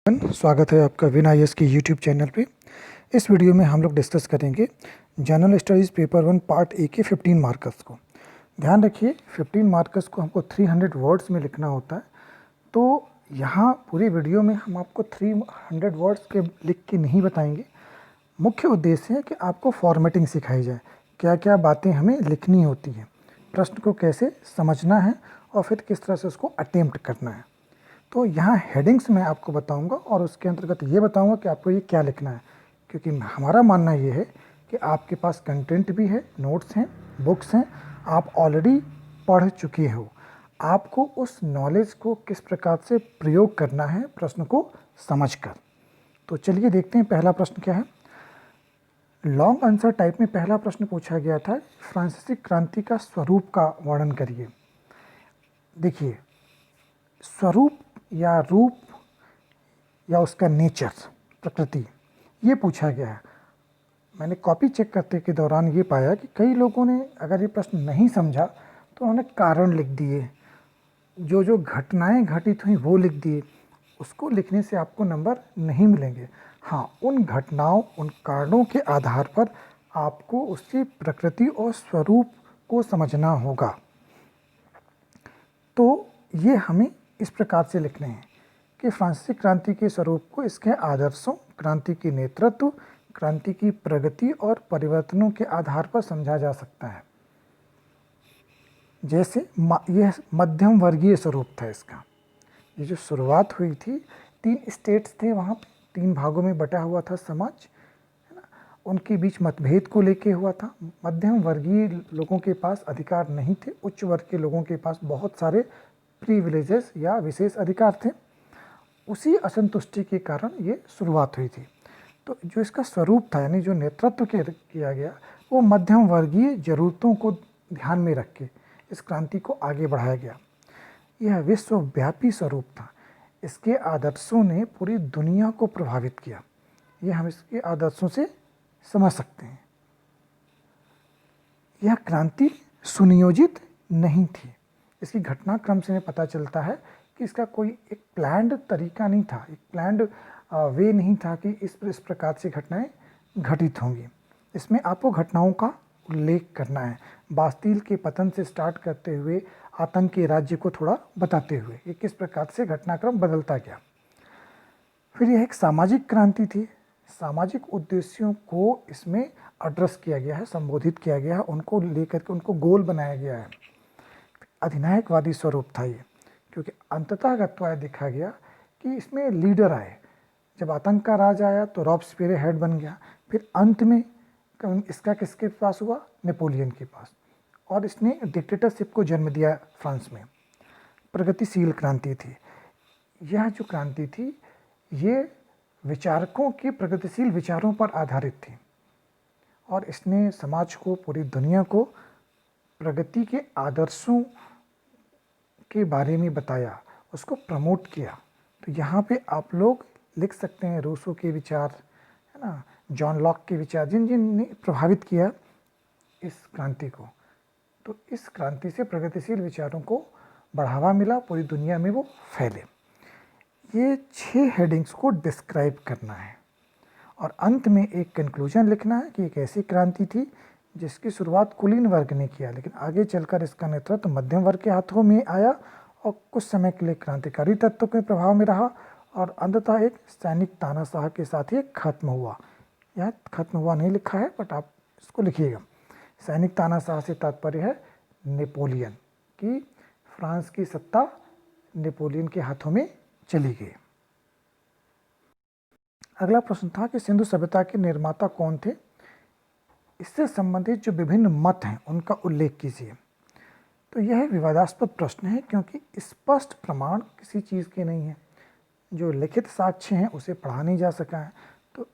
स्वागत है आपका विन आईएएस के यूट्यूब चैनल पे। इस वीडियो में हम लोग डिस्कस करेंगे general studies paper 1 part A के 15 मार्कर्स को। ध्यान रखिए 15 मार्कर्स को हमको 300 वर्ड्स में लिखना होता है। तो यहाँ पूरी वीडियो में हम आपको 300 वर्ड्स के लिख के नहीं बताएंगे। मुख्य उद्देश्य है कि आपको फॉर्मेटिंग सिखाई जाए, क्या क्या बातें हमें लिखनी होती हैं, प्रश्न को कैसे समझना है और फिर किस तरह से उसको अटेम्प्ट करना है। तो यहाँ हेडिंग्स मैं आपको बताऊंगा और उसके अंतर्गत ये बताऊंगा कि आपको ये क्या लिखना है, क्योंकि हमारा मानना ये है कि आपके पास कंटेंट भी है, नोट्स हैं, बुक्स हैं, आप ऑलरेडी पढ़ चुके हो। आपको उस नॉलेज को किस प्रकार से प्रयोग करना है प्रश्न को समझकर। तो चलिए देखते हैं पहला प्रश्न क्या है। लॉन्ग आंसर टाइप में पहला प्रश्न पूछा गया था, फ्रांसीसी क्रांति का स्वरूप का वर्णन करिए। देखिए, स्वरूप या रूप या उसका नेचर, प्रकृति, ये पूछा गया है। मैंने कॉपी चेक करते के दौरान ये पाया कि कई लोगों ने अगर ये प्रश्न नहीं समझा तो उन्होंने कारण लिख दिए, जो जो घटनाएं घटित हुई वो लिख दिए। उसको लिखने से आपको नंबर नहीं मिलेंगे। हाँ, उन घटनाओं, उन कारणों के आधार पर आपको उसकी प्रकृति और स्वरूप को समझना होगा। तो ये हमें इस प्रकार से लिखने हैं कि फ्रांसीसी क्रांति के स्वरूप को इसके आदर्शों, क्रांति की नेतृत्व, क्रांति की प्रगति और परिवर्तनों के आधार पर समझा जा सकता है। जैसे यह मध्यम वर्गीय स्वरूप था इसका। ये जो शुरुआत हुई थी, 3 स्टेट्स थे, वहाँ 3 भागों में बटा हुआ था समाज, है ना। उनके बीच मतभेद को लेके हुआ था। मध्यम वर्गीय लोगों के पास अधिकार नहीं थे, उच्च वर्ग के लोगों के पास बहुत सारे प्रिविलेजेस या विशेष अधिकार थे। उसी असंतुष्टि के कारण ये शुरुआत हुई थी। तो जो इसका स्वरूप था, यानी जो नेतृत्व किया गया, वो मध्यम वर्गीय ज़रूरतों को ध्यान में रख के इस क्रांति को आगे बढ़ाया गया। यह विश्वव्यापी स्वरूप था। इसके आदर्शों ने पूरी दुनिया को प्रभावित किया। ये हम इसके आदर्शों से समझ सकते हैं। यह क्रांति सुनियोजित नहीं थी। इसकी घटनाक्रम से पता चलता है कि इसका कोई एक प्लान्ड तरीका नहीं था, एक प्लान्ड वे नहीं था कि इस प्रकार से घटनाएं घटित होंगी। इसमें आपको घटनाओं का उल्लेख करना है, बास्तील के पतन से स्टार्ट करते हुए आतंकी राज्य को थोड़ा बताते हुए ये किस प्रकार से घटनाक्रम बदलता गया। फिर यह एक सामाजिक क्रांति थी। सामाजिक उद्देश्यों को इसमें एड्रेस किया गया है, संबोधित किया गया है, उनको लेकर के उनको गोल बनाया गया है। अधिनायकवादी स्वरूप था ये, क्योंकि अंततः गत्वा देखा गया कि इसमें लीडर आए। जब आतंक का राज आया तो रॉबस्पियर हेड बन गया। फिर अंत में इसका किसके पास हुआ? नेपोलियन के पास, और इसने डिक्टेटरशिप को जन्म दिया फ्रांस में। प्रगतिशील क्रांति थी। यह जो क्रांति थी ये विचारकों के प्रगतिशील विचारों पर आधारित थी, और इसने समाज को, पूरी दुनिया को प्रगति के आदर्शों के बारे में बताया, उसको प्रमोट किया। तो यहाँ पे आप लोग लिख सकते हैं रूसो के विचार, है ना, जॉन लॉक के विचार, जिन जिन ने प्रभावित किया इस क्रांति को। तो इस क्रांति से प्रगतिशील विचारों को बढ़ावा मिला, पूरी दुनिया में वो फैले। ये 6 हेडिंग्स को डिस्क्राइब करना है और अंत में एक कंक्लूजन लिखना है कि एक ऐसी क्रांति थी जिसकी शुरुआत कुलीन वर्ग ने किया, लेकिन आगे चलकर इसका नेतृत्व मध्यम वर्ग के हाथों में आया और कुछ समय के लिए क्रांतिकारी तत्वों के प्रभाव में रहा, और अंततः एक सैनिक तानाशाह के साथ ही खत्म हुआ। यह खत्म हुआ नहीं लिखा है, बट आप इसको लिखिएगा। सैनिक तानाशाह से तात्पर्य है नेपोलियन की, फ्रांस की सत्ता नेपोलियन के हाथों में चली गई। अगला प्रश्न था कि सिंधु सभ्यता के निर्माता कौन थे। इससे संबंधित जो विभिन्न मत हैं उनका उल्लेख कीजिए। तो यह विवादास्पद प्रश्न है, क्योंकि स्पष्ट प्रमाण किसी चीज़ के नहीं है। जो लिखित साक्ष्य हैं उसे पढ़ा नहीं जा सका है। तो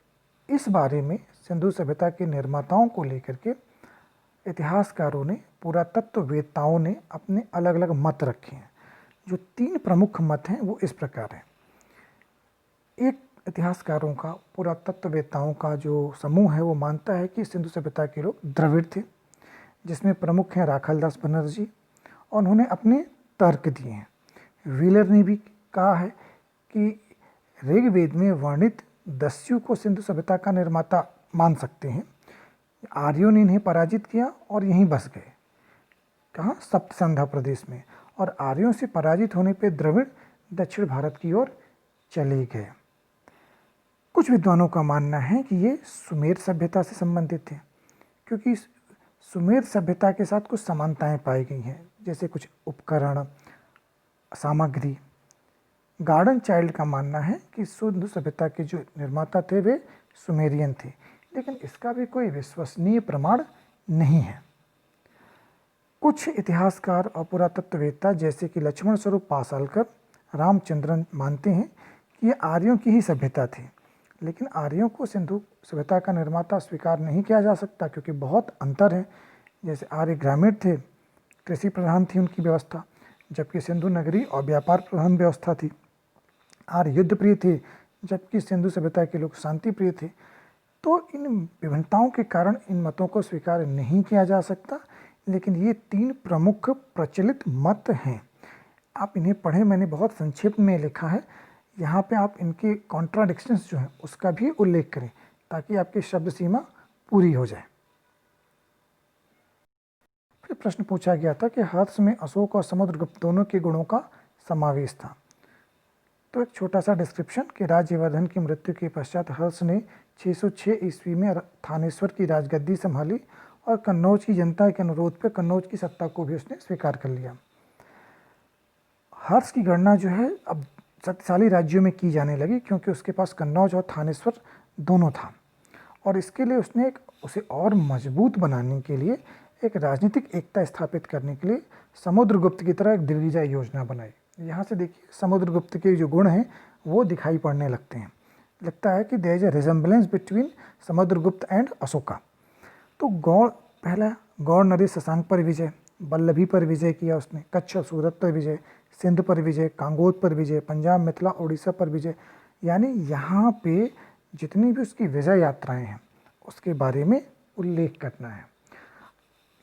इस बारे में सिंधु सभ्यता के निर्माताओं को लेकर के इतिहासकारों ने, पुरातत्ववेत्ताओं ने अपने अलग अलग मत रखे हैं। जो 3 प्रमुख मत हैं वो इस प्रकार हैं। एक इतिहासकारों का, पुरातत्ववेत्ताओं का जो समूह है वो मानता है कि सिंधु सभ्यता के लोग द्रविड़ थे, जिसमें प्रमुख हैं राखालदास बनर्जी, और उन्होंने अपने तर्क दिए हैं। व्हीलर ने भी कहा है कि ऋग्वेद में वर्णित दस्यु को सिंधु सभ्यता का निर्माता मान सकते हैं। आर्यों ने इन्हें पराजित किया और यहीं बस गए। कहाँ? सप्तसंधा प्रदेश में। और आर्यों से पराजित होने पर द्रविड़ दक्षिण भारत की ओर चले गए। कुछ विद्वानों का मानना है कि ये सुमेर सभ्यता से संबंधित थे, क्योंकि सुमेर सभ्यता के साथ कुछ समानताएं पाई गई हैं, जैसे कुछ उपकरण, सामग्री। गार्डन चाइल्ड का मानना है कि सिंधु सभ्यता के जो निर्माता थे वे सुमेरियन थे, लेकिन इसका भी कोई विश्वसनीय प्रमाण नहीं है। कुछ इतिहासकार और पुरातत्ववेत्ता जैसे कि लक्ष्मण स्वरूप पासालकर, रामचंद्रन मानते हैं कि ये आर्यों की ही सभ्यता थी, लेकिन आर्यों को सिंधु सभ्यता का निर्माता स्वीकार नहीं किया जा सकता, क्योंकि बहुत अंतर है। जैसे आर्य ग्रामीण थे, कृषि प्रधान थी उनकी व्यवस्था, जबकि सिंधु नगरी और व्यापार प्रधान व्यवस्था थी। आर्य युद्ध प्रिय थे, जबकि सिंधु सभ्यता के लोग शांति प्रिय थे। तो इन विभिन्नताओं के कारण इन मतों को स्वीकार नहीं किया जा सकता, लेकिन ये 3 प्रमुख प्रचलित मत हैं। आप इन्हें पढ़ें, मैंने बहुत संक्षेप में लिखा है। यहाँ पे आप इनके कॉन्ट्राडिक्शंस जो हैं उसका भी उल्लेख करें, ताकि आपकी शब्द सीमा पूरी हो जाए। फिर प्रश्न पूछा गया था कि हर्ष में अशोक और समुद्रगुप्त दोनों के गुणों का समावेश था। तो एक छोटा सा डिस्क्रिप्शन कि राज्यवर्धन की मृत्यु के पश्चात हर्ष ने 606 ईस्वी में थानेश्वर की राजगद्दी संभाली और कन्नौज की जनता के अनुरोध पर कन्नौज की सत्ता को भी उसने स्वीकार कर लिया। हर्ष की गणना जो है अब शक्तिशाली राज्यों में की जाने लगी, क्योंकि उसके पास कन्नौज और थानेश्वर दोनों था, और इसके लिए उसने उसे और मजबूत बनाने के लिए एक राजनीतिक एकता स्थापित करने के लिए समुद्रगुप्त की तरह एक दिग्विजय योजना बनाई। यहाँ से देखिए समुद्रगुप्त के जो गुण हैं वो दिखाई पड़ने लगते हैं। लगता है कि there is a resemblance between Samudragupta and Ashoka. तो पहला गौड़ नरेश शशांक पर विजय, वल्लभी पर विजय किया उसने, कच्छ और सूरत पर विजय, सिंध पर विजय, कांगोद पर विजय, पंजाब, मिथिला, उड़ीसा पर विजय। यानी यहाँ पे जितनी भी उसकी विजय यात्राएं हैं उसके बारे में उल्लेख करना है।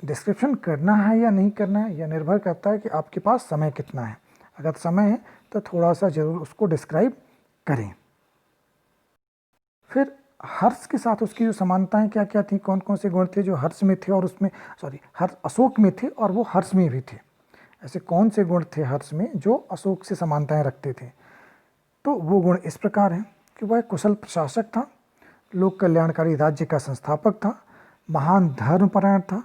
डिस्क्रिप्शन करना है या नहीं करना है यह निर्भर करता है कि आपके पास समय कितना है। अगर समय है तो थोड़ा सा जरूर उसको डिस्क्राइब करें। फिर हर्ष के साथ उसकी जो समानताएं क्या क्या थी, कौन कौन से गुण थे जो हर्ष में थे और उसमें हर्ष अशोक में थे और वो हर्ष में भी थे। ऐसे कौन से गुण थे हर्ष में जो अशोक से समानताएं रखते थे? तो वो गुण इस प्रकार हैं कि वह कुशल प्रशासक था, लोक कल्याणकारी राज्य का संस्थापक था, महान धर्मपरायण था,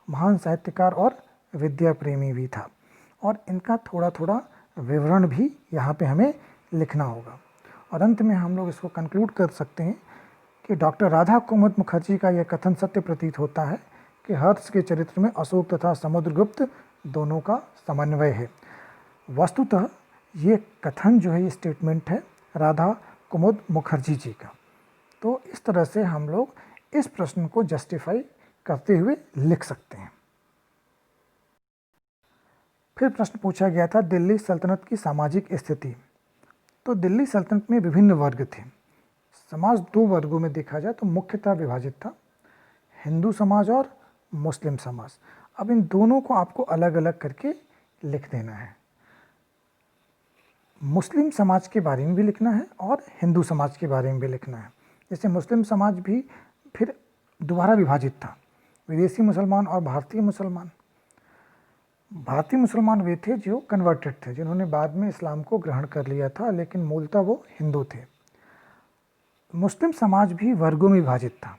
महान साहित्यकार और विद्या प्रेमी भी था। और इनका थोड़ा थोड़ा विवरण भी यहाँ पे हमें लिखना होगा। और अंत में हम लोग इसको कंक्लूड कर सकते हैं कि डॉक्टर राधा कुमुद मुखर्जी का यह कथन सत्य प्रतीत होता है कि हर्ष के चरित्र में अशोक तथा समुद्रगुप्त दोनों का समन्वय है। वस्तुतः ये कथन जो है, ये स्टेटमेंट है राधा कुमुद मुखर्जी जी का। तो इस तरह से हम लोग इस प्रश्न को जस्टिफाई करते हुए लिख सकते हैं। फिर प्रश्न पूछा गया था दिल्ली सल्तनत की सामाजिक स्थिति। तो दिल्ली सल्तनत में विभिन्न वर्ग थे। समाज 2 वर्गों में देखा जाए तो मुख्यतः विभाजित था, हिंदू समाज और मुस्लिम समाज। अब इन दोनों को आपको अलग अलग करके लिख देना है। मुस्लिम समाज के बारे में भी लिखना है और हिंदू समाज के बारे में भी लिखना है। जैसे मुस्लिम समाज भी फिर दोबारा विभाजित था, विदेशी मुसलमान और भारतीय मुसलमान। भारतीय मुसलमान वे थे जो कन्वर्टेड थे, जिन्होंने बाद में इस्लाम को ग्रहण कर लिया था, लेकिन मूलतः वो हिंदू थे। मुस्लिम समाज भी वर्गों में विभाजित था,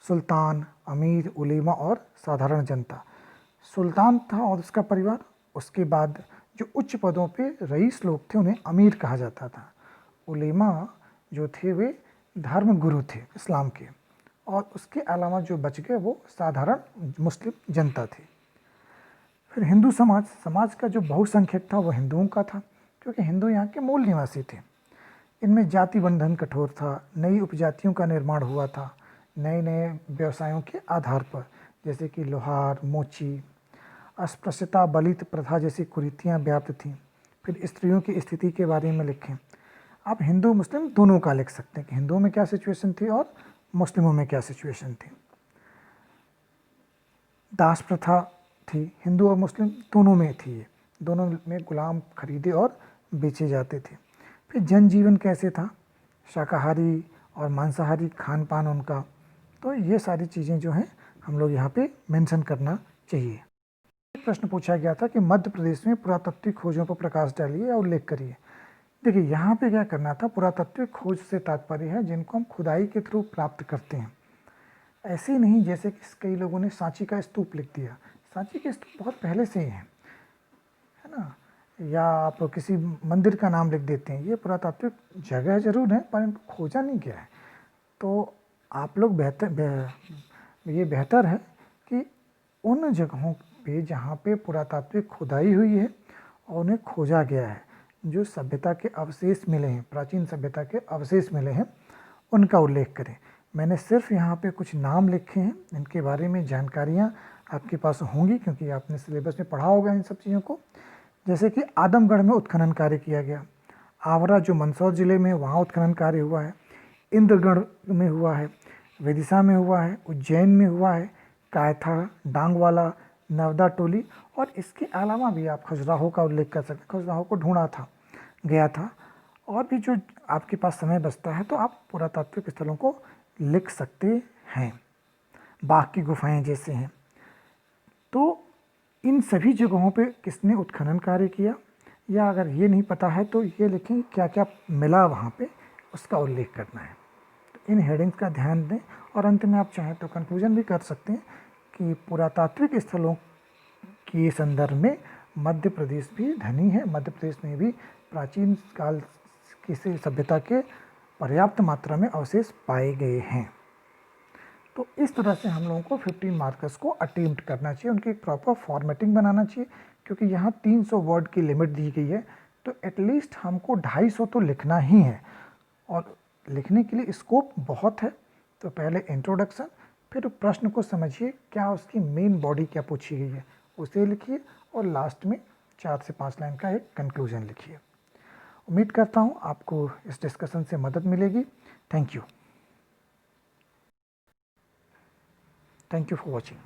सुल्तान, अमीर, उलेमा और साधारण जनता। सुल्तान था और उसका परिवार, उसके बाद जो उच्च पदों पे रईस लोग थे उन्हें अमीर कहा जाता था। उलेमा जो थे वे धर्म गुरु थे इस्लाम के, और उसके अलावा जो बच गए वो साधारण मुस्लिम जनता थे। फिर हिंदू समाज का जो बहुसंख्यक था वो हिंदुओं का था, क्योंकि हिंदू यहाँ के मूल निवासी थे। इनमें जाति बंधन कठोर था, नई उपजातियों का निर्माण हुआ था, नए नए व्यवसायों के आधार पर, जैसे कि लोहार, मोची, अस्पृश्यता, बलित प्रथा जैसी कुरीतियाँ व्याप्त थीं। फिर स्त्रियों की स्थिति के बारे में लिखें। आप हिंदू मुस्लिम दोनों का लिख सकते हैं कि हिंदुओं में क्या सिचुएशन थी और मुस्लिमों में क्या सिचुएशन थी। दास प्रथा थी, हिंदू और मुस्लिम दोनों में थी, ये दोनों में गुलाम खरीदे और बेचे जाते थे। फिर जनजीवन कैसे था, शाकाहारी और मांसाहारी खान पान उनका, तो ये सारी चीज़ें जो हैं हम लोग यहाँ पे मेंशन करना चाहिए। एक प्रश्न पूछा गया था कि मध्य प्रदेश में पुरातात्विक खोजों पर प्रकाश डालिए या उल्लेख करिए। देखिए यहाँ पे क्या करना था, पुरातात्विक खोज से तात्पर्य है जिनको हम खुदाई के थ्रू प्राप्त करते हैं। ऐसे ही नहीं जैसे कि कई लोगों ने सांची का स्तूप लिख दिया। सांची के स्तूप बहुत पहले से ही है ना, या आप किसी मंदिर का नाम लिख देते हैं। ये पुरातात्विक जगह जरूर है पर इनको खोजा नहीं गया है। तो आप लोग ये बेहतर है कि उन जगहों पे जहाँ पे पुरातात्विक खुदाई हुई है और उन्हें खोजा गया है, जो सभ्यता के अवशेष मिले हैं, प्राचीन सभ्यता के अवशेष मिले हैं, उनका उल्लेख करें। मैंने सिर्फ यहाँ पे कुछ नाम लिखे हैं, इनके बारे में जानकारियाँ आपके पास होंगी क्योंकि आपने सिलेबस में पढ़ा होगा इन सब चीज़ों को। जैसे कि आदमगढ़ में उत्खनन कार्य किया गया, आवरा जो मंदसौर जिले में, वहाँ उत्खनन कार्य हुआ है, इंद्रगढ़ में हुआ है, विदिशा में हुआ है, उज्जैन में हुआ है, कायथा, डांगवाला, नवदा टोली, और इसके अलावा भी आप खजुराहो का उल्लेख कर सकते हैं। खजुराहो को ढूंढा था, गया था, और भी जो आपके पास समय बचता है तो आप पुरातात्विक स्थलों को लिख सकते हैं। बाघ की गुफाएं जैसे हैं। तो इन सभी जगहों पे किसने उत्खनन कार्य किया, या अगर ये नहीं पता है तो ये लिखें क्या क्या मिला वहाँ पे, उसका उल्लेख करना है। तो इन हेडिंग्स का ध्यान दें और अंत में आप चाहें तो कंक्लूजन भी कर सकते हैं कि पुरातात्विक स्थलों के संदर्भ में मध्य प्रदेश भी धनी है। मध्य प्रदेश में भी प्राचीन काल किसी सभ्यता के पर्याप्त मात्रा में अवशेष पाए गए हैं। तो इस तरह से हम लोगों को 15 मार्कर्स को अटेम्प्ट करना चाहिए, उनकी एक प्रॉपर फॉर्मेटिंग बनाना चाहिए, क्योंकि यहाँ 300 वर्ड की लिमिट दी गई है। तो एटलीस्ट हमको 250 तो लिखना ही है, और लिखने के लिए स्कोप बहुत है। तो पहले इंट्रोडक्शन, फिर प्रश्न को समझिए, क्या उसकी मेन बॉडी क्या पूछी गई है उसे लिखिए, और लास्ट में 4 से 5 लाइन का एक कंक्लूजन लिखिए। उम्मीद करता हूँ आपको इस डिस्कशन से मदद मिलेगी। Thank you for watching.